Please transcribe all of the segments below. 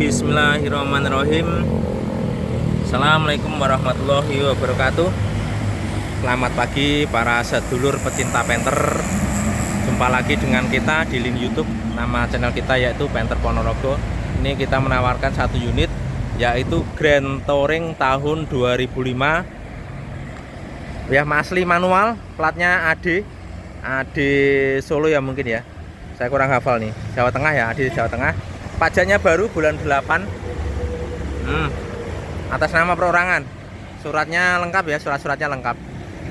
Bismillahirrahmanirrahim. Assalamualaikum warahmatullahi wabarakatuh. Selamat pagi para sedulur pecinta penter. Jumpa lagi dengan kita di link YouTube. Nama channel kita yaitu Penter Ponorogo. Ini kita menawarkan satu unit yaitu Grand Touring tahun 2005. Ya, asli manual, platnya AD Solo ya mungkin ya. Saya kurang hafal nih. Jawa Tengah ya, AD Jawa Tengah. Pajaknya baru bulan 8. Atas nama perorangan. Suratnya lengkap ya, surat-suratnya lengkap.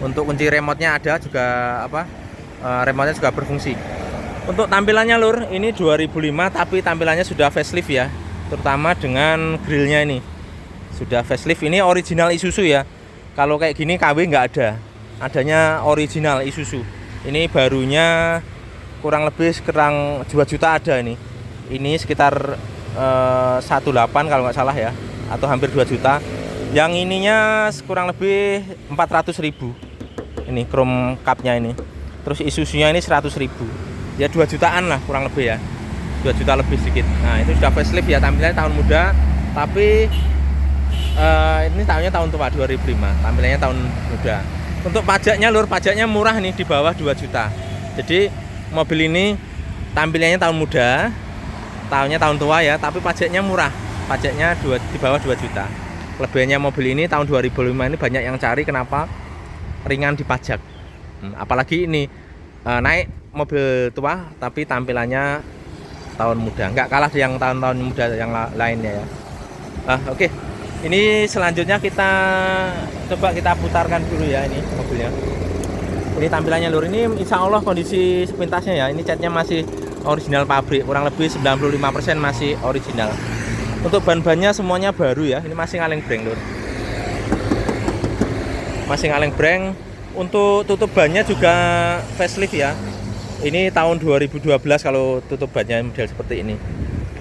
Untuk kunci remote-nya ada juga remote-nya juga berfungsi. Untuk tampilannya lur, ini 2005 tapi tampilannya sudah facelift ya. Terutama dengan grillnya ini. Sudah facelift, ini original Isuzu ya. Kalau kayak gini KW nggak ada. Adanya original Isuzu. Ini barunya kurang lebih sekarang 2 juta ada ini. Ini sekitar 18 kalau nggak salah ya, atau hampir 2 juta. Yang ininya kurang lebih 400.000. Ini chrome cupnya ini. Terus Isuzunya ini 100.000. Ya 2 jutaan lah kurang lebih ya. 2 juta lebih sedikit. Nah, itu sudah facelift ya, tampilannya tahun muda. Tapi ini tahunnya tahun tua 2005. Tampilannya tahun muda. Untuk pajaknya lur, pajaknya murah nih, di bawah 2 juta. Jadi mobil ini tampilannya tahun muda, tahunnya tahun tua ya, tapi pajaknya murah. Pajaknya di bawah 2 juta. Kelebihannya mobil ini tahun 2005 ini banyak yang cari, kenapa? Ringan di pajak. Apalagi ini naik mobil tua tapi tampilannya tahun muda. Nggak kalah yang tahun-tahun muda yang lainnya ya. Oke. Ini selanjutnya kita coba kita putarkan dulu ya ini mobilnya. Ini tampilannya lur, ini insya Allah kondisi sepintasnya ya, ini catnya masih original pabrik, kurang lebih 95% masih original. Untuk ban-bannya semuanya baru ya, ini masih kaleng breng lur, masih kaleng breng. Untuk tutup bannya juga facelift ya, ini tahun 2012 kalau tutup bannya model seperti ini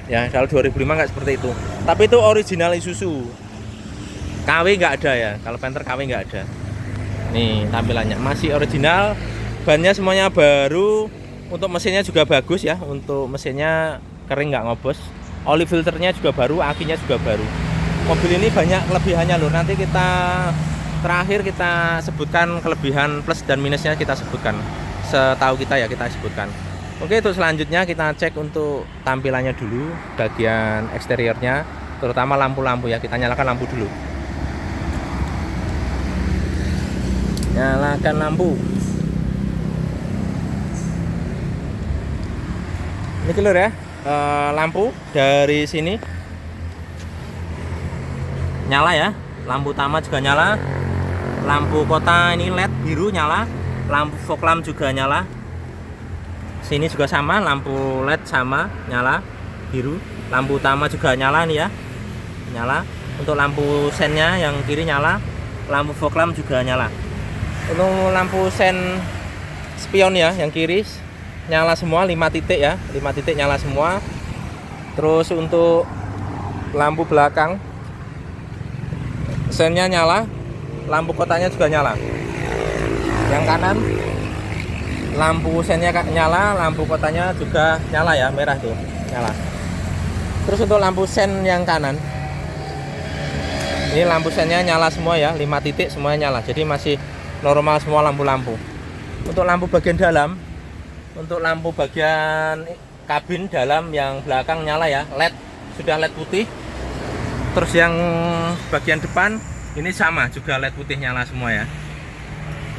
ya. Kalau 2005 nggak seperti itu, tapi itu original Isuzu. KW nggak ada ya, kalau Panther KW nggak ada. Nih tampilannya masih original, bannya semuanya baru. Untuk mesinnya juga bagus ya, untuk mesinnya kering nggak ngobos. Oli filternya juga baru, akinya juga baru. Mobil ini banyak kelebihannya lur, nanti kita terakhir kita sebutkan kelebihan plus dan minusnya, kita sebutkan setahu kita ya, kita sebutkan. Oke, untuk selanjutnya kita cek untuk tampilannya dulu, bagian eksteriornya, terutama lampu-lampu ya. Kita nyalakan lampu dulu. Nyalakan lampu. Ini lur ya, lampu dari sini nyala ya. Lampu utama juga nyala. Lampu kota ini LED biru nyala. Lampu fog lamp juga nyala. Sini juga sama, lampu LED sama nyala biru. Lampu utama juga nyala nih ya, nyala. Untuk lampu sennya yang kiri nyala. Lampu fog lamp juga nyala. Untuk lampu sen spion ya yang kiri nyala semua, 5 titik ya, 5 titik nyala semua. Terus untuk lampu belakang sennya nyala, lampu kotanya juga nyala. Yang kanan lampu sennya nyala, lampu kotanya juga nyala ya, merah tuh nyala. Terus untuk lampu sen yang kanan, ini lampu sennya nyala semua ya, 5 titik semuanya nyala. Jadi masih normal semua lampu-lampu. Untuk lampu bagian dalam, untuk lampu bagian kabin dalam yang belakang nyala ya, LED, sudah LED putih. Terus yang bagian depan ini sama juga LED putih nyala semua ya.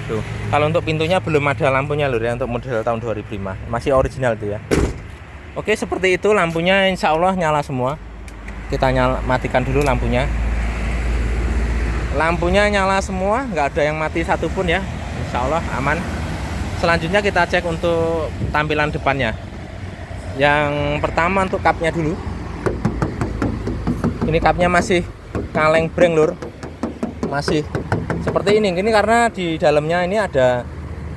Tuh. Kalau untuk pintunya belum ada lampunya lur ya, untuk model tahun 2005. Masih original tuh ya. Oke, seperti itu lampunya, insya Allah nyala semua. Kita matikan dulu lampunya. Lampunya nyala semua, nggak ada yang mati satupun ya, insya Allah aman. Selanjutnya kita cek untuk tampilan depannya. Yang pertama untuk kapnya dulu. Ini kapnya masih kaleng breng lur, masih seperti ini. Ini karena di dalamnya ini ada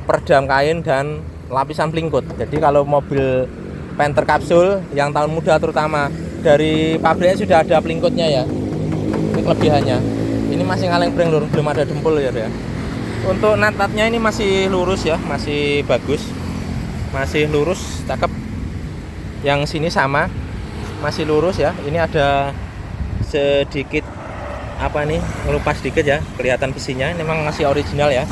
peredam kain dan lapisan pelingkut. Jadi kalau mobil Panther kapsul yang tahun muda terutama, dari pabriknya sudah ada pelingkutnya ya. Ini kelebihannya. Ini masih kaleng breng lur, belum ada dempul ya. Untuk natatnya ini masih lurus ya, masih bagus, masih lurus, cakep. Yang sini sama, masih lurus ya. Ini ada sedikit apa nih, ngelupas sedikit ya, kelihatan besinya. Ini memang masih original ya,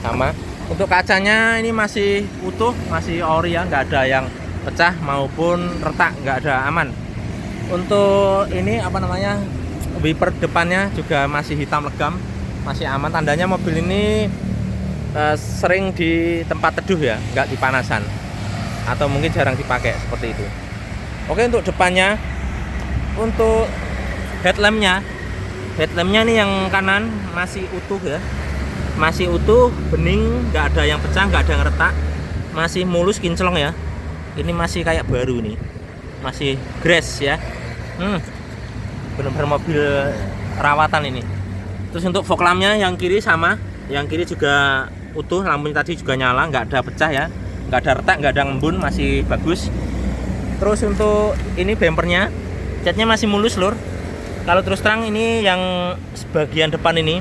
sama. Untuk kacanya ini masih utuh, masih ori ya, nggak ada yang pecah maupun retak, nggak ada, aman. Untuk ini apa namanya, wiper depannya juga masih hitam legam, masih aman. Tandanya mobil ini sering di tempat teduh ya, nggak di panasan, atau mungkin jarang dipakai seperti itu. Oke, untuk depannya, untuk headlampnya nih yang kanan masih utuh ya, masih utuh, bening, nggak ada yang pecah, nggak ada yang retak, masih mulus kinclong ya. Ini masih kayak baru nih, masih grass ya. Benar-benar mobil rawatan ini. Terus untuk fog lampnya yang kiri sama, yang kiri juga utuh, lampunya tadi juga nyala, nggak ada pecah ya, nggak ada retak, nggak ada ngembun, masih bagus. Terus untuk ini bempernya, catnya masih mulus lur. Kalau terus terang ini yang bagian depan ini,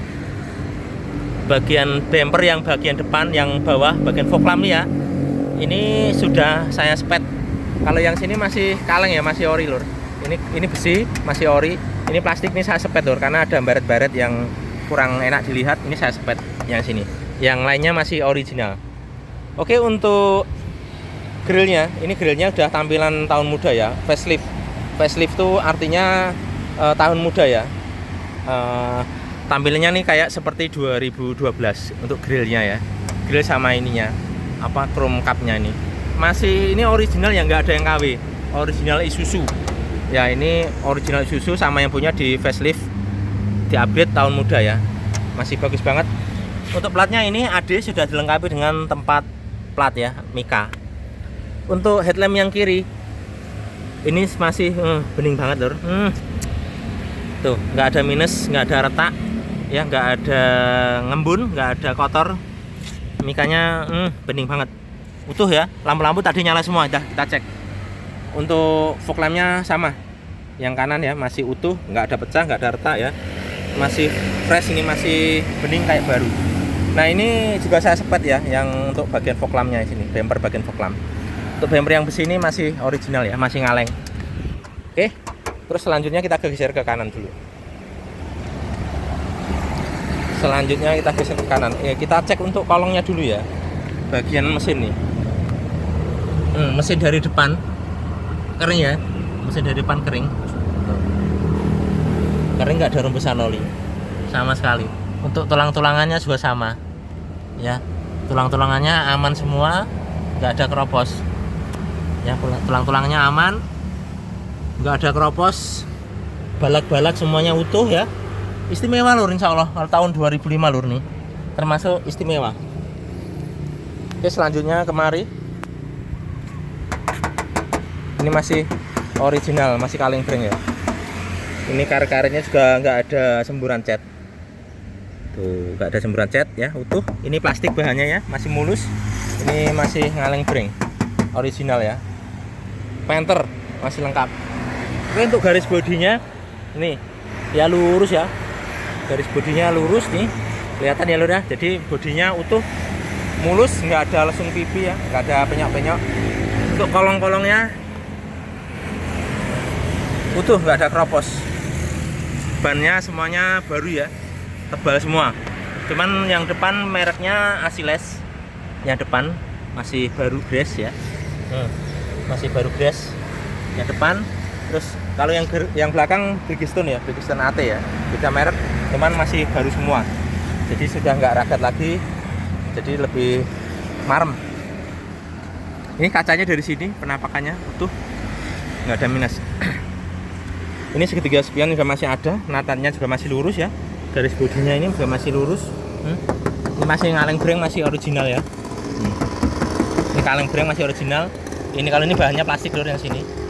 bagian bumper yang bagian depan, yang bawah, bagian fog lamp ya, ini sudah saya spet. Kalau yang sini masih kaleng ya, masih ori lur. Ini besi, masih ori. Ini plastik, ini saya spet lur, karena ada baret-baret yang kurang enak dilihat. Ini saya spet yang sini. Yang lainnya masih original. Oke, untuk grillnya, ini grillnya udah tampilan tahun muda ya, facelift. Facelift itu artinya tahun muda ya. Tampilannya nih kayak seperti 2012 untuk grillnya ya. Grill sama ininya, apa, chrome cupnya ini masih ini original ya, nggak ada yang KW. Original Isuzu ya, ini original Isuzu, sama yang punya di facelift, di update tahun muda ya, masih bagus banget. Untuk platnya ini AD sudah dilengkapi dengan tempat plat ya, Mika. Untuk headlamp yang kiri ini masih bening banget lur. Tuh, nggak ada minus, nggak ada retak ya, nggak ada ngembun, nggak ada kotor. Mikanya bening banget, utuh ya. Lampu-lampu tadi nyala semua, kita cek. Untuk fog lampnya sama, yang kanan ya masih utuh, nggak ada pecah, nggak ada retak ya, masih fresh, ini masih bening kayak baru. Nah, ini juga saya sepet ya, yang untuk bagian fog lampnya sini, bumper bagian fog lamp. Untuk bumper yang besi ini masih original ya, masih ngaleng. Oke, terus selanjutnya kita geser ke kanan dulu. Selanjutnya kita geser ke kanan. Kita cek untuk kolongnya dulu ya, bagian mesin nih. Mesin dari depan kering ya, mesin dari depan kering, nggak ada rembesan oli sama sekali. Untuk tulang-tulangannya juga sama ya, tulang-tulangannya aman semua, nggak ada keropos ya. Tulang-tulangnya aman, nggak ada keropos, balak-balak semuanya utuh ya. Istimewa lur, insya Allah kalau tahun 2005 lur nih, termasuk istimewa. Oke, selanjutnya kemari, ini masih original, masih kaleng breng ya. Ini karet-karetnya juga nggak ada semburan cat. Tuh, nggak ada semburan cat ya, utuh. Ini plastik bahannya ya, masih mulus. Ini masih ngaleng breng, original ya. Panther masih lengkap. Oke, untuk garis bodinya nih ya lurus ya. Garis bodinya lurus nih, kelihatan ya lur ya. Jadi bodinya utuh, mulus, nggak ada lesung pipi ya, nggak ada penyok-penyok. Untuk kolong-kolongnya utuh, nggak ada keropos. Bannya semuanya baru ya, tebal semua. Cuman yang depan mereknya Asiles, yang depan masih baru grass ya, masih baru grass yang depan. Terus kalau yang belakang Bridgestone ya, Bridgestone AT ya, beda merek, cuman masih baru semua. Jadi sudah nggak ragat lagi, jadi lebih marem. Ini kacanya dari sini, penampakannya utuh, nggak ada minus. Ini segitiga spion juga masih ada, natannya juga masih lurus ya. Garis bodinya ini juga masih lurus. Ini masih ngaleng breng, masih original ya. Ini kaleng breng masih original. Ini kalau ini bahannya plastik lur yang sini.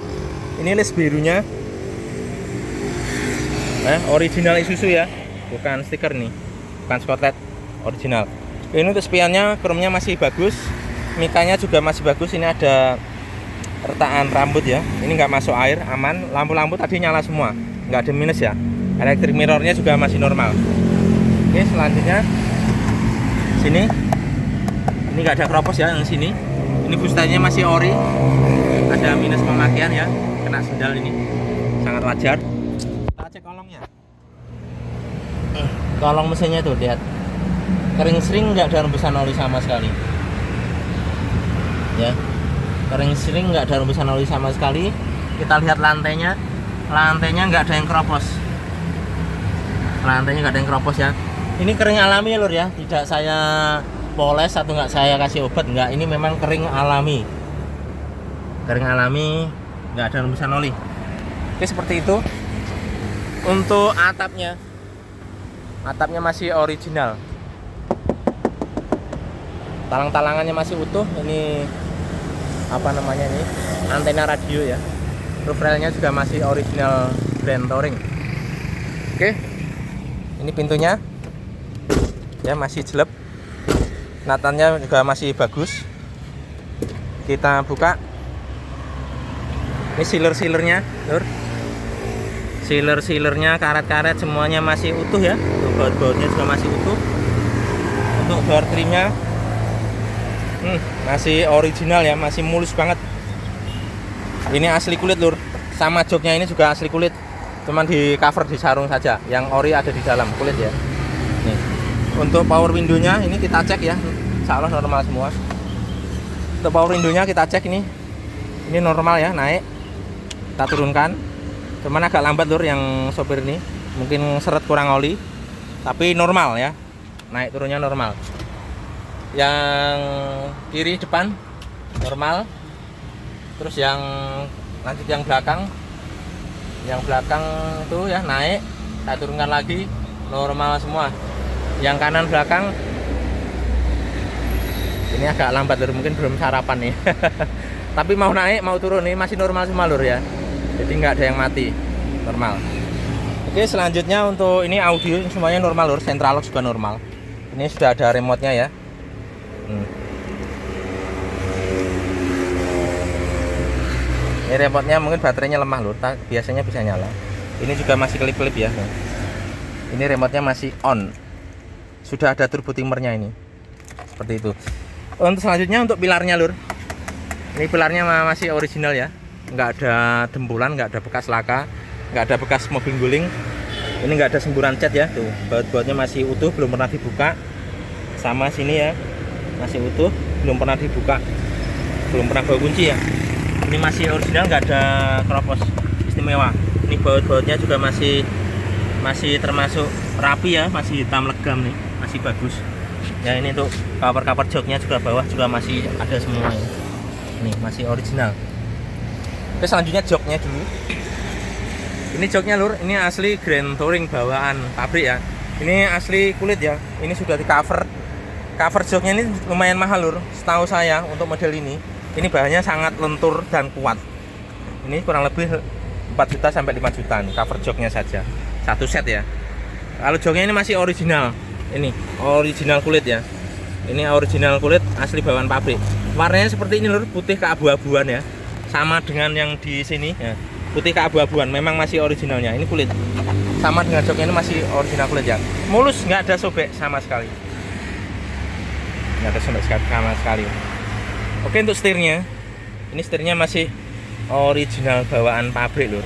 Ini list birunya, original Isuzu ya, bukan stiker nih, bukan spotlight, original. Ini untuk spionnya, chrome-nya masih bagus, mikanya juga masih bagus. Ini ada retakan rambut ya, ini nggak masuk air, aman. Lampu-lampu tadi nyala semua, nggak ada minus ya. Electric mirrornya juga masih normal. Oke, selanjutnya sini, ini nggak ada keropos ya yang sini. Ini fuselnya masih ori, ada minus pemakaian ya, kena kena sendal ini sangat wajar. Kita cek kolongnya. Kolong mesinnya tuh lihat, kering sering, nggak ada rembesan oli sama sekali ya, kering sering, nggak ada rembesan oli sama sekali. Kita lihat lantainya nggak ada yang keropos, lantainya nggak ada yang keropos ya. Ini kering alami ya lur ya, tidak saya poles atau nggak saya kasih obat, nggak, ini memang kering alami, nggak ada rembesan oli. Oke, seperti itu. Untuk atapnya masih original, talang-talangannya masih utuh. Ini apa namanya, ini antena radio ya. Roof railnya juga masih original Grand Touring. Oke, ini pintunya ya masih jelek, natannya juga masih bagus. Kita buka, ini sealer-sealernya lur, sealer-sealernya, karet-karet semuanya masih utuh ya. Baut-bautnya juga masih utuh. Untuk door trimnya masih original ya, masih mulus banget. Ini asli kulit lur, sama joknya ini juga asli kulit, cuman di cover di sarung saja, yang ori ada di dalam kulit ya. Nih. Untuk power windownya ini kita cek ya, insya Allah normal semua. Untuk power windownya kita cek, ini normal ya, naik. Kita turunkan, cuman agak lambat lur yang sopir ini, mungkin seret kurang oli, tapi normal ya, naik turunnya normal. Yang kiri depan normal, terus yang lanjut yang belakang itu ya naik, kita turunkan lagi, normal semua. Yang kanan belakang ini agak lambat lur, mungkin belum sarapan nih. Tapi mau naik mau turun nih masih normal semua lur ya, jadi nggak ada yang mati, normal. Oke, selanjutnya untuk ini audio semuanya normal lur, central lock juga normal. Ini sudah ada remote-nya ya. Ini remote-nya mungkin baterainya lemah lur, biasanya bisa nyala. Ini juga masih kelip-kelip ya. Ini remote-nya masih on, sudah ada turbo timernya ini, seperti itu. Untuk selanjutnya untuk pilarnya lur, ini pilarnya masih original ya, nggak ada dempulan, nggak ada bekas laka, nggak ada bekas mobil guling. Ini nggak ada semburan cat ya, tuh baut-bautnya masih utuh, belum pernah dibuka. Sama sini ya masih utuh, belum pernah dibuka, belum pernah bawa kunci ya. Ini masih original, nggak ada keropos, istimewa. Ini baut-bautnya juga masih termasuk rapi ya, masih hitam legam nih, masih bagus ya. Ini untuk cover joknya juga bawah juga masih ada semua ya. Ini masih original. Oke, selanjutnya joknya dulu. Ini joknya lur, ini asli Grand Touring bawaan pabrik ya. Ini asli kulit ya. Ini sudah di cover joknya. Ini lumayan mahal lur, setahu saya untuk model ini. Ini bahannya sangat lentur dan kuat. Ini kurang lebih 4 juta sampai 5 juta nih, cover joknya saja, satu set ya. Kalau joknya ini masih original, ini original kulit ya. Ini original kulit asli bawaan pabrik. Warnanya seperti ini lur, putih keabu-abuan ya, sama dengan yang di sini ya, putih keabu-abuan. Memang masih originalnya. Ini kulit sama dengan joknya, ini masih original kulit ya, mulus, nggak ada sobek sama sekali, nggak ada sobek sama sekali. Oke, untuk setirnya, ini setirnya masih original bawaan pabrik lur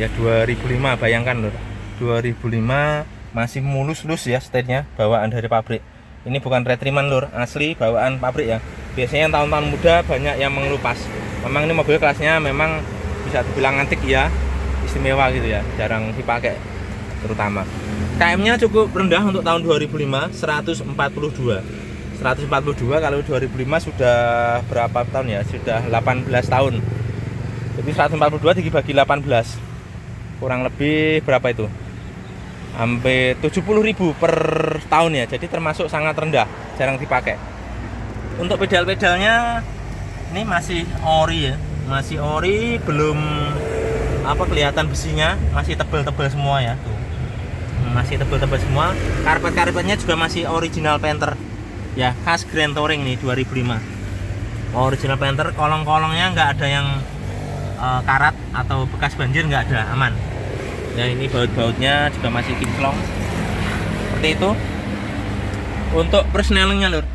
ya, 2005. Bayangkan lur, 2005 masih mulus-lus ya setirnya, bawaan dari pabrik. Ini bukan retriman lur, asli bawaan pabrik ya. Biasanya yang tahun-tahun muda banyak yang mengelupas. Memang ini mobil kelasnya memang bisa dibilang antik ya, istimewa gitu ya, jarang dipakai terutama. KM-nya cukup rendah untuk tahun 2005, 142. Kalau 2005 sudah berapa tahun ya? Sudah 18 tahun. Jadi 142 dibagi 18, kurang lebih berapa itu? Hampir 70.000 per tahun ya. Jadi termasuk sangat rendah, jarang dipakai. Untuk pedal-pedalnya ini masih ori ya, masih ori, belum kelihatan besinya, masih tebal-tebal semua ya. Tuh, masih tebal-tebal semua. Karpet-karpetnya juga masih original Panther ya, khas Grand Touring nih 2005. Original Panther. Kolong-kolongnya nggak ada yang karat atau bekas banjir, nggak ada, aman ya. Ini baut-bautnya juga masih kinclong seperti itu. Untuk persnelingnya lur,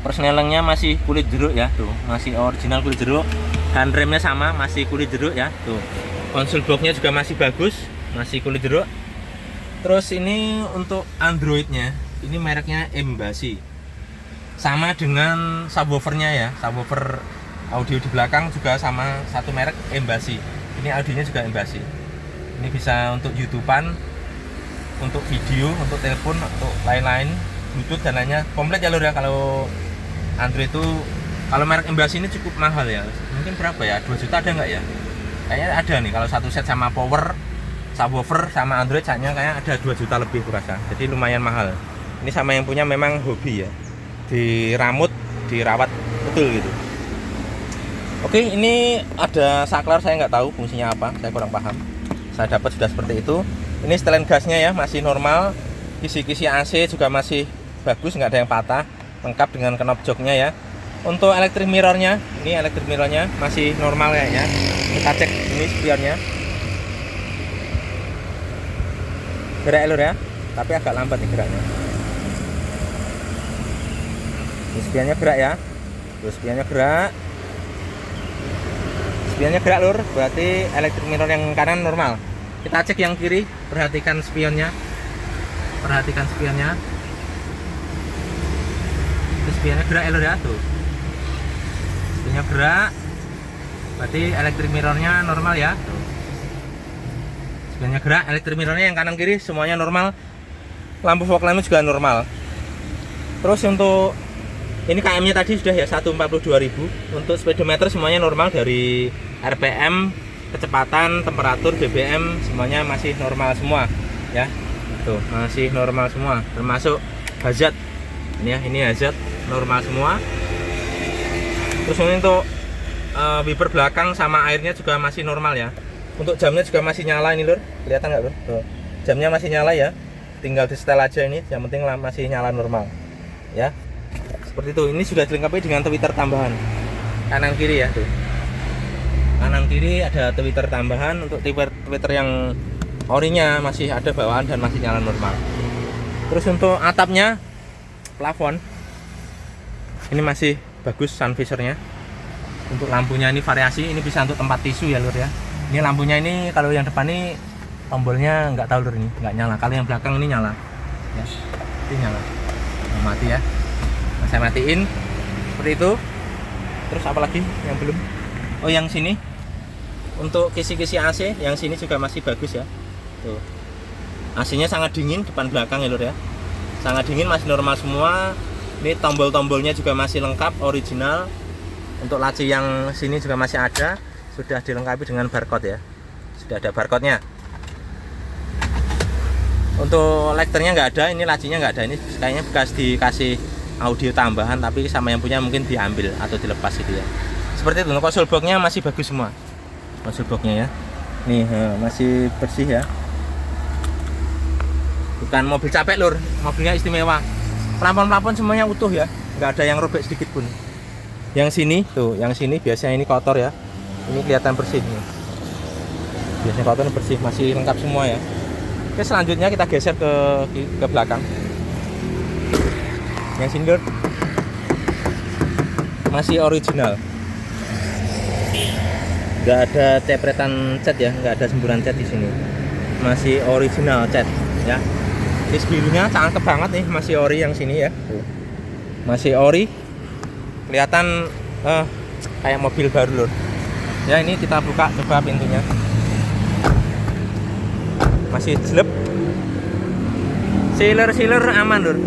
persnelingnya masih kulit jeruk ya, tuh masih original kulit jeruk. Handremnya sama, masih kulit jeruk ya. Tuh. Konsol boxnya juga masih bagus, masih kulit jeruk. Terus ini untuk Androidnya, ini mereknya Embassy. Sama dengan subwoofernya ya, subwoofer audio di belakang juga sama satu merek Embassy. Ini audionya juga Embassy. Ini bisa untuk YouTubean, untuk video, untuk telepon, untuk lain-lain, Bluetooth dan lainnya komplit ya lur ya. Kalau Android itu, kalau merek Embassy ini cukup mahal ya. Mungkin berapa ya? 2 juta ada nggak ya? Kayaknya ada nih kalau satu set sama power, subwoofer sama Android kayaknya ada 2 juta lebih kurasa. Jadi lumayan mahal. Ini sama yang punya memang hobi ya. Diramut, dirawat betul gitu. Oke, ini ada saklar, saya nggak tahu fungsinya apa, saya kurang paham. Saya dapat sudah seperti itu. Ini setelan gasnya ya, masih normal. Kisi-kisi AC juga masih bagus, nggak ada yang patah. Lengkap dengan knob joknya ya. Untuk electric mirrornya, ini electric mirrornya masih normal kayaknya. Kita cek ini spionnya. Gerak lur ya, tapi agak lambat nih geraknya. Ini spionnya gerak ya. Terus spionnya gerak. Spionnya gerak lur, berarti electric mirror yang kanan normal. Kita cek yang kiri, perhatikan spionnya. Perhatikan spionnya. Terus spionnya gerak lur ya, tuh. Spionnya gerak. Berarti electric mirrornya normal ya, tuh. Spionnya gerak, electric mirrornya yang kanan kiri semuanya normal. Lampu fog lamp juga normal. Terus untuk ini KM-nya tadi sudah ya 142.000. Untuk speedometer semuanya normal, dari RPM, kecepatan, temperatur, BBM semuanya masih normal semua ya. Tuh, masih normal semua, termasuk hazard. Ini ya, ini hazard normal semua. Terus ini untuk wiper belakang sama airnya juga masih normal ya. Untuk jamnya juga masih nyala ini lur, kelihatan nggak lur? Tuh, jamnya masih nyala ya. Tinggal di setel aja ini, yang penting masih nyala normal ya. Seperti itu. Ini sudah dilengkapi dengan tweeter tambahan kanan kiri ya, tuh. Kanan kiri ada tweeter tambahan. Untuk tweeter yang orinya masih ada bawaan dan masih nyala normal. Terus untuk atapnya, plafon ini masih bagus sun visornya. Untuk lampunya ini variasi, ini bisa untuk tempat tisu ya lur ya. Ini lampunya ini kalau yang depan ini tombolnya nggak tahu lur, ini nggak nyala. Kalau yang belakang ini nyala ya, ini nyala. Nah, mati ya. Nah, saya matiin seperti itu. Terus apa lagi yang belum? Oh, yang sini untuk kisi-kisi AC yang sini juga masih bagus ya. Tuh, AC-nya sangat dingin depan belakang ya lur ya, sangat dingin, masih normal semua. Ini tombol-tombolnya juga masih lengkap, original. Untuk laci yang sini juga masih ada, sudah dilengkapi dengan barcode ya, sudah ada barcode-nya. Untuk lekternya nggak ada, ini lacinya nggak ada. Ini kayaknya bekas dikasih audio tambahan, tapi sama yang punya mungkin diambil atau dilepas gitu ya. Seperti itu. Untuk konsol box-nya masih bagus semua, konsol box-nya ya. Nih masih bersih ya, bukan mobil capek lur, mobilnya istimewa. Plafon-plafon semuanya utuh ya, nggak ada yang robek sedikit pun. Yang sini tuh, yang sini biasanya ini kotor ya, ini kelihatan bersih nih. Biasanya kotor, bersih, masih lengkap semua ya. Oke, selanjutnya kita geser ke belakang. Yang sini lur, masih original, nggak ada cepretan cat ya, nggak ada semburan cat di sini, masih original cat ya. Dis birunya cakep banget nih, masih ori yang sini ya, masih ori, kelihatan kayak mobil baru lur ya. Ini kita buka coba pintunya, masih jelek. Sealer aman lur,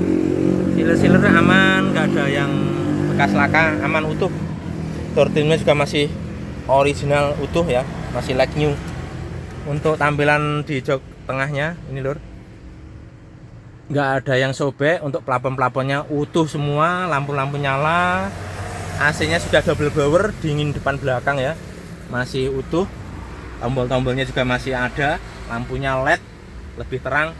sealer aman, nggak ada yang bekas laka, aman utuh. Door trimnya juga masih original utuh ya, masih like new. Untuk tampilan di jok tengahnya ini lur, nggak ada yang sobek. Untuk plafon-plafonnya utuh semua, lampu-lampu nyala, AC-nya sudah double blower, dingin depan belakang ya, masih utuh. Tombol-tombolnya juga masih ada, lampunya LED lebih terang.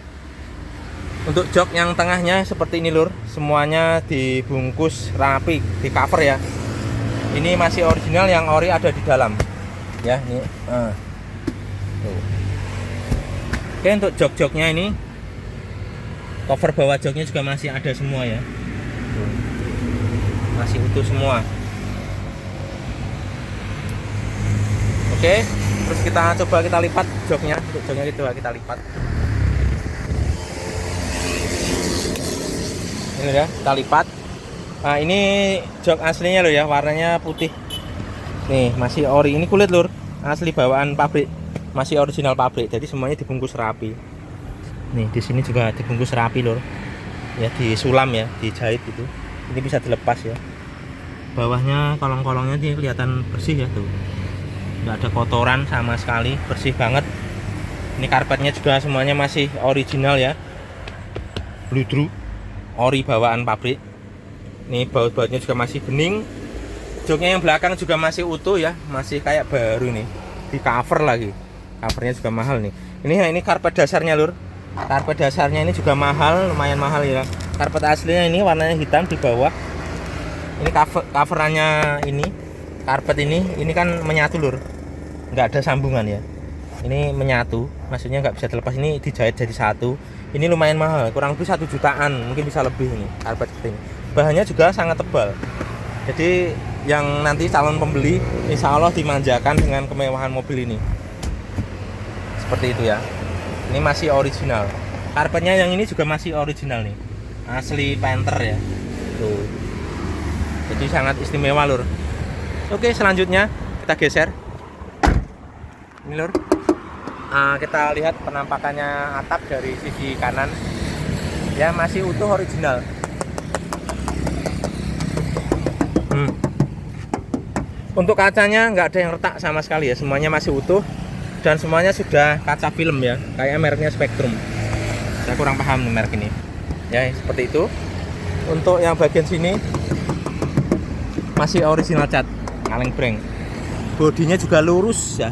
Untuk jok yang tengahnya seperti ini lur, semuanya dibungkus rapi, di cover ya. Ini masih original, yang ori ada di dalam ya. Ini tuh. Oke, untuk jok-joknya ini, cover bawah joknya juga masih ada semua ya. Tuh, masih utuh semua. Oke, terus kita coba kita lipat joknya. Untuk joknya kita lipat. Ini ya, kita lipat. Nah, ini jok aslinya loh ya, warnanya putih. Nih, masih ori. Ini kulit lur, asli bawaan pabrik. Masih original pabrik. Jadi semuanya dibungkus rapi. Nih, di sini juga dibungkus rapi lur. Ya, disulam ya, dijahit gitu. Ini bisa dilepas ya. Bawahnya kolong-kolongnya ini kelihatan bersih ya tuh. Nggak ada kotoran sama sekali, bersih banget. Ini karpetnya juga semuanya masih original ya. Bludru. Ori bawaan pabrik. Ini baut-bautnya juga masih bening. Joknya yang belakang juga masih utuh ya, masih kayak baru nih. Di cover lagi. Covernya juga mahal nih. Ini karpet dasarnya lur. Karpet dasarnya ini juga mahal, lumayan mahal ya. Karpet aslinya ini warnanya hitam di bawah. Ini coverannya ini. Karpet ini kan menyatu lur. Nggak ada sambungan ya. Ini menyatu, maksudnya nggak bisa dilepas. Ini dijahit jadi satu. Ini lumayan mahal, kurang lebih 1 jutaan, mungkin bisa lebih ini karpet seperti ini. Bahannya juga sangat tebal. Jadi yang nanti calon pembeli insya Allah dimanjakan dengan kemewahan mobil ini. Seperti itu ya. Ini masih original. Karpetnya yang ini juga masih original nih. Asli Panther ya. Tuh. Jadi sangat istimewa lur. Oke, selanjutnya kita geser. Ini lur. Kita lihat penampakannya atap dari sisi kanan. Ya, masih utuh original. Untuk kacanya nggak ada yang retak sama sekali ya, semuanya masih utuh dan semuanya sudah kaca film ya, kayak mereknya Spektrum. Saya kurang paham nih merek ini. Ya, seperti itu. Untuk yang bagian sini masih original cat, kaleng breng. Bodinya juga lurus ya.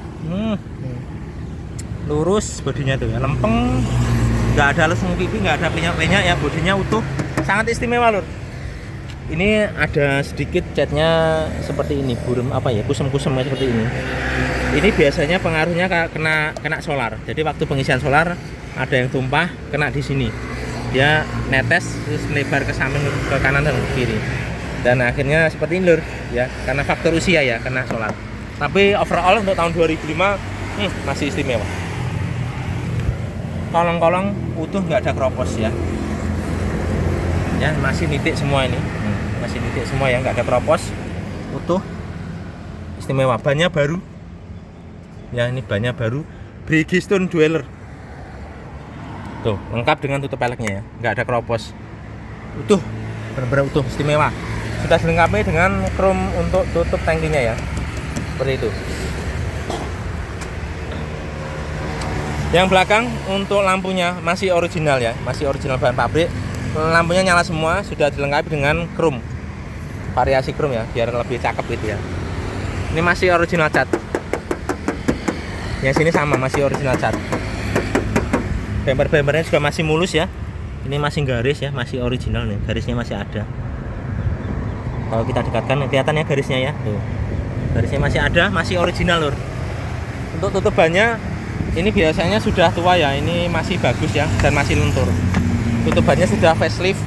Lurus bodinya tuh ya, lempeng, nggak ada lesung pipi, nggak ada penyak-penyak ya, bodinya utuh, sangat istimewa lur. Ini ada sedikit catnya seperti ini, burum apa ya, kusem-kusem seperti ini. Ini biasanya pengaruhnya kena solar. Jadi waktu pengisian solar ada yang tumpah, kena di sini, dia netes terus melebar ke samping, ke kanan dan ke kiri. Dan akhirnya seperti ini lur ya, karena faktor usia ya, kena solar. Tapi overall untuk tahun 2005 masih istimewa. Kolong-kolong utuh, nggak ada keropos ya. Ya, masih nitik semua ini. Masih nitik semua ya, nggak ada keropos. Utuh. Istimewa. Bannya baru. Ya, ini bannya baru. Bridgestone Dweller. Tuh, lengkap dengan tutup peleknya ya. Nggak ada keropos. Utuh. Benar-benar utuh, istimewa. Sudah dilengkapi dengan chrome untuk tutup tangkinya ya. Seperti itu. Yang belakang untuk lampunya masih original ya, masih original bahan pabrik. Lampunya nyala semua, sudah dilengkapi dengan chrome, variasi chrome ya, biar lebih cakep gitu ya. Ini masih original cat. Yang sini sama, masih original cat. Bemper-bempernya juga masih mulus ya. Ini masih garis ya, masih original nih, garisnya masih ada. Kalau kita dekatkan kelihatan ya garisnya ya. Tuh. Garisnya masih ada, masih original lur. Untuk tutupannya ini biasanya sudah tua ya, ini masih bagus ya dan masih lentur. Tutupannya sudah facelift.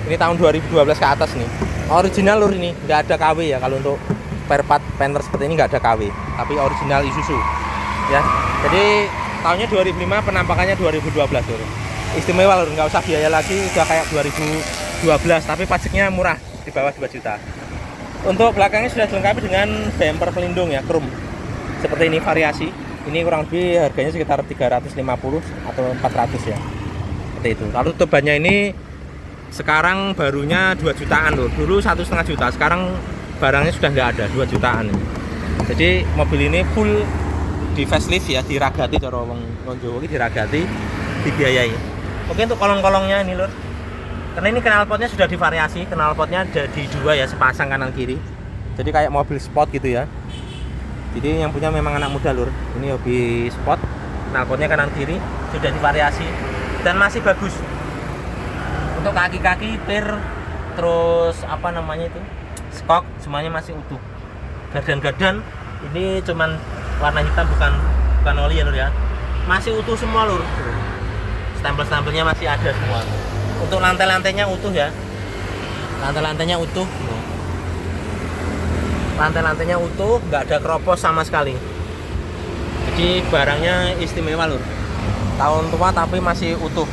Ini tahun 2012 ke atas nih. Original lur ini, nggak ada KW ya. Kalau untuk spare part Panther seperti ini nggak ada KW, tapi original Isuzu. Ya. Jadi tahunnya 2005, penampakannya 2012 lur. Istimewa lur, nggak usah biaya lagi, udah kayak 2012, tapi pajaknya murah, di bawah 2 juta. Untuk belakangnya sudah dilengkapi dengan bumper pelindung ya, chrome. Seperti ini variasi. Ini kurang lebih harganya sekitar 350 atau 400 ya. Seperti itu. Lalu tutupannya ini sekarang barunya 2 jutaan loh. Dulu 1,5 juta, sekarang barangnya sudah nggak ada, 2 jutaan. Jadi mobil ini full di facelift ya, diragati cara wong Jawa iki diragati, dibiayai. Oke, untuk kolong-kolongnya ini lur. Karena ini knalpotnya sudah divariasi, knalpotnya ada di 2 ya, sepasang kanan kiri. Jadi kayak mobil sport gitu ya. Jadi yang punya memang anak muda lur. Ini hobi sport. Knalpotnya kanan kiri sudah divariasi dan masih bagus. Untuk kaki-kaki, pir, terus apa namanya itu, skok, semuanya masih utuh. Gardan-gardan ini cuman warna hitam, bukan oli ya lur ya. Masih utuh semua lur. Stempel-stempelnya masih ada semua. Untuk lantai-lantainya utuh ya. Lantai-lantainya utuh. Lantai-lantainya utuh, nggak ada keropos sama sekali. Jadi barangnya istimewa lur, tahun tua tapi masih utuh.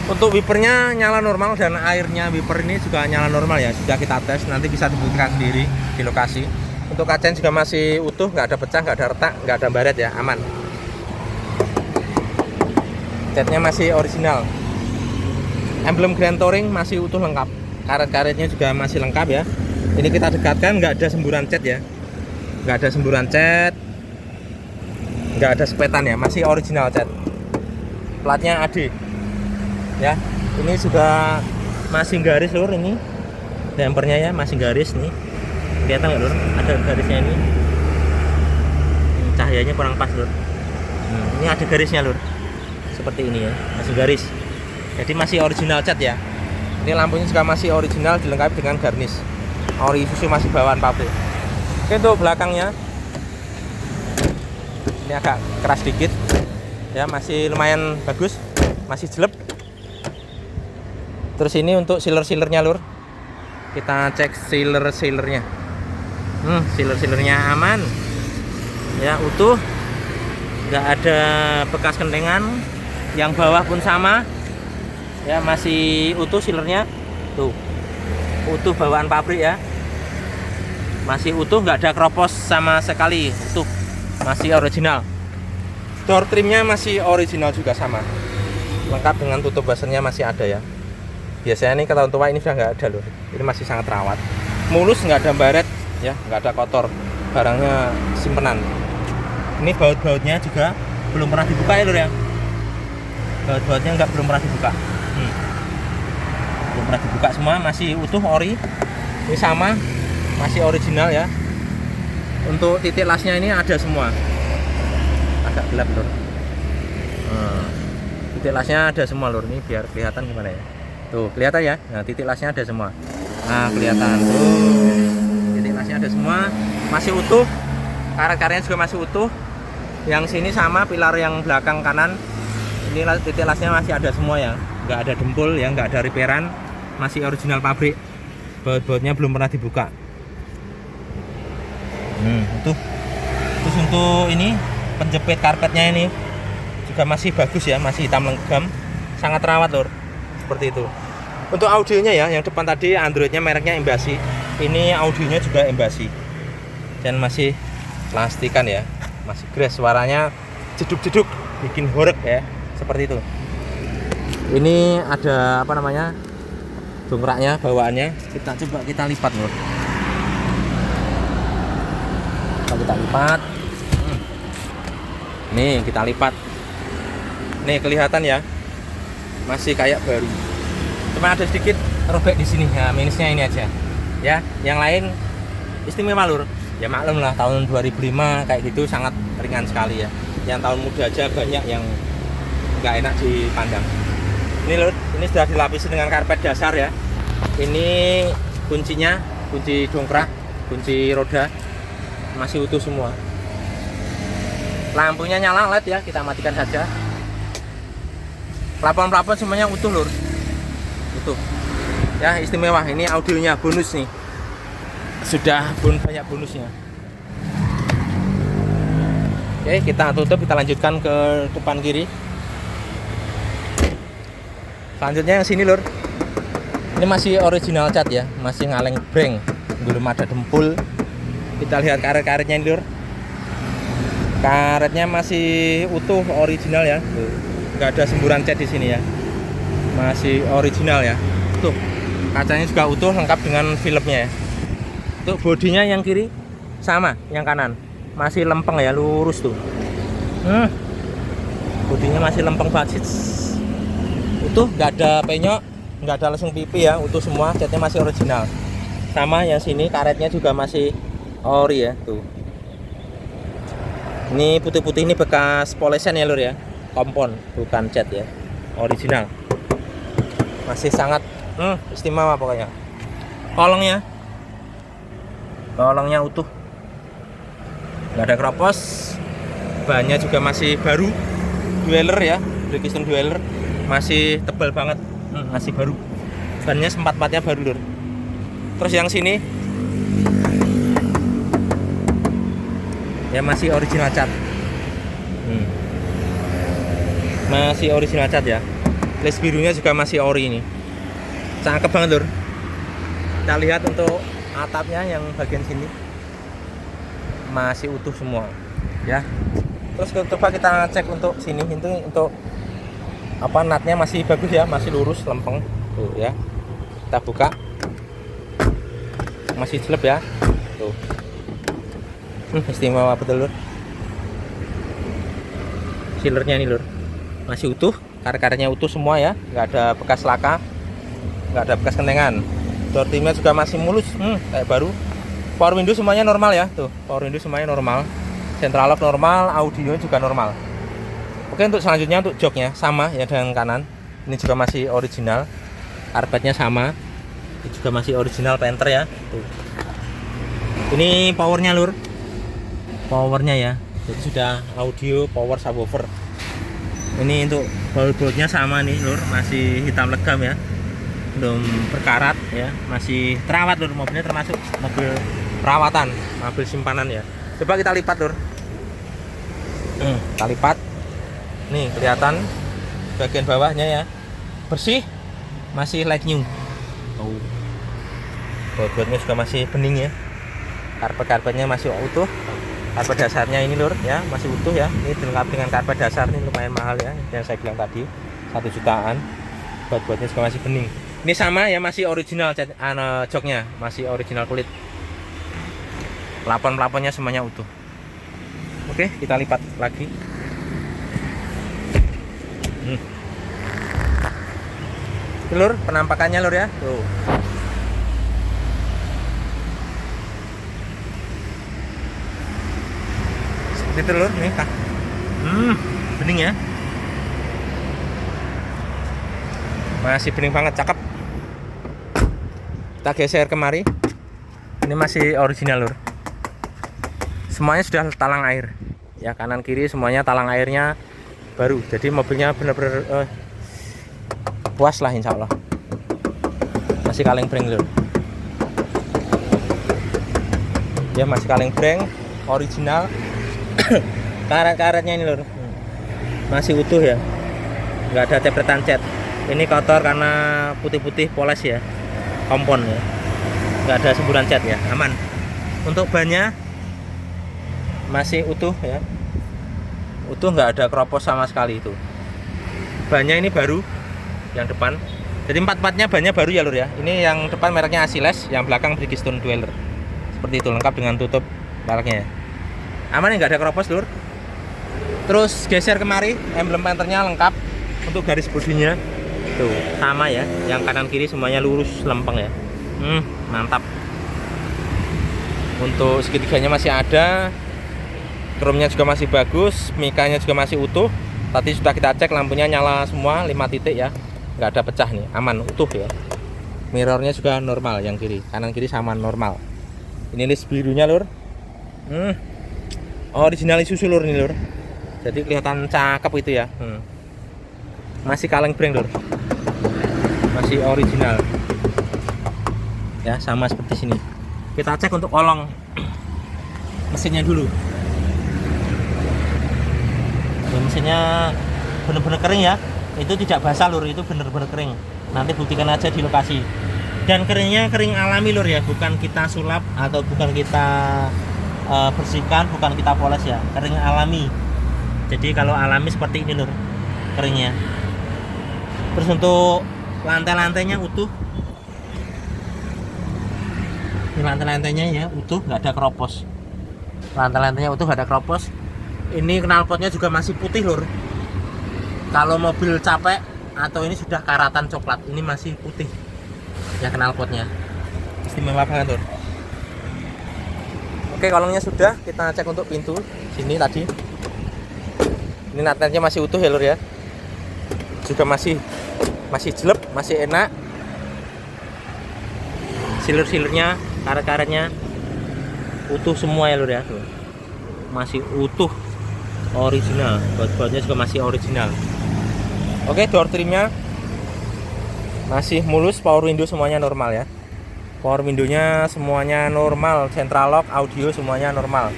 Untuk wipernya nyala normal dan airnya wiper ini juga nyala normal ya. Sudah kita tes, nanti bisa dibuktikan sendiri di lokasi. Untuk kaca juga masih utuh, nggak ada pecah, nggak ada retak, nggak ada baret ya, aman. Catnya masih original. Emblem Grand Touring masih utuh lengkap. Karet-karetnya juga masih lengkap ya. Ini kita dekatkan, nggak ada semburan cat ya, nggak ada semburan cat, nggak ada sepetan ya, masih original cat. Platnya AD ya. Ini juga masih garis lur, ini dampernya ya masih garis nih. Kelihatan nggak lur? Ada garisnya ini. Cahayanya kurang pas lur. Ini ada garisnya lur. Seperti ini ya, masih garis. Jadi masih original cat ya. Ini lampunya juga masih original, dilengkapi dengan garnish. Ori Isuzu masih bawaan pabrik. Oke, untuk belakangnya ini agak keras dikit ya, masih lumayan bagus, masih jelek. Terus ini untuk sealer-sealernya lur, kita cek sealer-sealernya. Sealer-sealernya aman ya, utuh, nggak ada bekas kentengan. Yang bawah pun sama ya, masih utuh sealernya tuh, utuh bawaan pabrik ya, masih utuh, nggak ada keropos sama sekali, utuh, masih original. Door trimnya masih original juga sama, lengkap dengan tutup buzzer-nya masih ada ya. Biasanya nih tahun tua ini sudah nggak ada loh, ini masih sangat rawat, mulus, nggak ada baret ya, nggak ada kotor, barangnya simpenan. Ini baut-bautnya juga belum pernah dibuka ya lur ya, baut-bautnya belum pernah dibuka. Belum pernah dibuka, semua masih utuh ori. Ini sama, masih original ya. Untuk titik lasnya ini ada semua, agak gelap lur. Titik lasnya ada semua lur, ini biar kelihatan gimana ya. Tuh kelihatan ya, nah titik lasnya ada semua. Nah kelihatan tuh, titik lasnya ada semua, masih utuh. Karet-karetnya juga masih utuh. Yang sini sama, pilar yang belakang kanan ini titik lasnya masih ada semua ya, nggak ada dempul ya, nggak ada repairan, masih original pabrik. Baut-bautnya belum pernah dibuka. Itu. Terus untuk ini penjepit karpetnya ini juga masih bagus ya, masih hitam legam, sangat rawat lur. Seperti itu. Untuk audionya ya, yang depan tadi Androidnya mereknya Embassy, ini audionya juga Embassy dan masih plastikan ya, masih grass, suaranya jeduk-jeduk, bikin horeg ya, seperti itu. Ini ada apa namanya, dongkraknya bawaannya, kita lipat lur. Kita lipat, nih kita lipat, nih kelihatan ya, masih kayak baru, cuma ada sedikit robek di sini ya, minusnya ini aja ya. Yang lain istimewa lur ya, maklum lah tahun 2005 kayak gitu sangat ringan sekali ya. Yang tahun muda aja banyak yang nggak enak dipandang. Ini lur, ini sudah dilapisi dengan karpet dasar ya. Ini kuncinya, kunci dongkrak, kunci roda masih utuh semua. Lampunya nyala LED ya, kita matikan saja. Plafon-plafon semuanya utuh lur, utuh ya, istimewa. Ini audionya bonus nih, sudah banyak bonusnya. Oke, kita tutup, kita lanjutkan ke depan kiri. Selanjutnya yang sini lur, ini masih original cat ya, masih ngaleng breng, belum ada dempul. Kita lihat karet-karetnya lur, karetnya masih utuh original ya. Nggak ada semburan cat di sini ya, masih original ya. Tuh kacanya juga utuh, lengkap dengan filmnya ya. Untuk bodinya yang kiri sama, yang kanan masih lempeng ya, lurus tuh. Bodinya masih lempeng banget, utuh, nggak ada penyok, nggak ada lesung pipi ya, utuh semua. Catnya masih original. Sama yang sini, karetnya juga masih ori ya tuh. Ini putih-putih ini bekas polesan ya lur ya, kompon, bukan cat ya, original. Masih sangat istimewa pokoknya. Kolongnya utuh, nggak ada keropos. Bannya juga masih baru, dweller ya, Brixton dweller, masih tebal banget, masih baru. Bannya sempat-empatnya baru lur. Terus yang sini ya masih original cat. Masih original cat ya. List birunya juga masih ori ini. Cakep banget lur. Kita lihat untuk atapnya yang bagian sini masih utuh semua ya. Terus coba kita cek untuk sini, itu untuk apa, natnya masih bagus ya, masih lurus lempeng tuh ya. Kita buka, masih jelek ya tuh. Istimewa betul lur. Sealernya ini lur masih utuh, karet-karetnya utuh semua ya, nggak ada bekas laka, nggak ada bekas kentengan. Door trimnya juga masih mulus, kayak baru. Power window semuanya normal ya tuh, power window semuanya normal, central lock normal, audio juga normal. Oke, untuk selanjutnya untuk joknya sama ya dengan kanan, ini juga masih original, karpetnya sama, ini juga masih original Panther ya tuh. Ini powernya lur, powernya ya, jadi sudah audio, power, subwoofer. Ini untuk baut-bautnya sama nih lur, masih hitam legam ya, belum berkarat ya, masih terawat lur, mobilnya termasuk mobil perawatan, mobil simpanan ya. Coba kita lipat lur, kita lipat, nih kelihatan bagian bawahnya ya, bersih, masih like new. Baut-bautnya juga masih bening ya, karpet-karpetnya masih utuh. Karpet dasarnya ini lur ya masih utuh ya, ini dilengkapi dengan karpet dasar, ini lumayan mahal ya, yang saya bilang tadi 1 jutaan. Baut-bautnya juga masih bening. Ini sama ya, masih original joknya, masih original kulit. Plafon-plafonnya semuanya utuh. Oke, kita lipat lagi. Lur, penampakannya lur ya tuh. Itu lur nih kak, bening ya, masih bening banget, cakep. Kita geser kemari, ini masih original lur, semuanya sudah talang air ya, kanan kiri semuanya talang airnya baru, jadi mobilnya bener-bener puas lah insya Allah. Masih kaleng breng lur ya, masih kaleng breng original. Karet-karetnya ini lur masih utuh ya, nggak ada cepretan cat. Ini kotor karena putih-putih poles ya, kompon ya, nggak ada semburan cat ya, aman. Untuk bannya masih utuh ya, utuh, nggak ada keropos sama sekali. Itu bannya ini baru yang depan, jadi empat-empatnya bannya baru ya lur ya. Ini yang depan mereknya Asiles, yang belakang Bridgestone Dweller, seperti itu, lengkap dengan tutup velgnya ya. Aman ya, nggak ada keropos lur. Terus geser kemari, emblem Panthernya lengkap. Untuk garis bodinya tuh sama ya, yang kanan kiri semuanya lurus lempeng ya, mantap. Untuk segitiganya masih ada, chrome-nya juga masih bagus, mikanya juga masih utuh. Tadi sudah kita cek, lampunya nyala semua 5 titik ya, nggak ada pecah nih, aman utuh ya. Mirrornya juga normal, yang kiri kanan kiri sama normal. Ini list birunya lur, original Isuzu lur nih lur, jadi kelihatan cakep itu ya. Masih kaleng breng lur, masih original ya, sama seperti sini. Kita cek untuk kolong mesinnya dulu ya, mesinnya bener-bener kering ya, itu tidak basah lur, itu bener-bener kering. Nanti buktikan aja di lokasi. Dan keringnya kering alami lur ya, bukan kita sulap atau bukan kita bersihkan, bukan kita poles ya, kering alami. Jadi kalau alami seperti ini lur keringnya. Terus untuk lantai-lantainya utuh, ini lantai-lantainya ya utuh, nggak ada keropos. Lantai-lantainya utuh, nggak ada keropos. Ini knalpotnya juga masih putih lur. Kalau mobil capek atau ini sudah karatan coklat, ini masih putih ya knalpotnya, istimewa banget lur. Oke, kolongnya sudah, kita cek untuk pintu sini tadi. Ini natnya masih utuh ya lur ya, juga masih jelek, masih enak. Siler-silernya, karet-karetnya utuh semua ya lur ya, tuh. Masih utuh, original. Baut-bautnya juga masih original. Oke, door trimnya masih mulus, power window semuanya normal ya. Power window-nya semuanya normal, central lock, audio semuanya normal.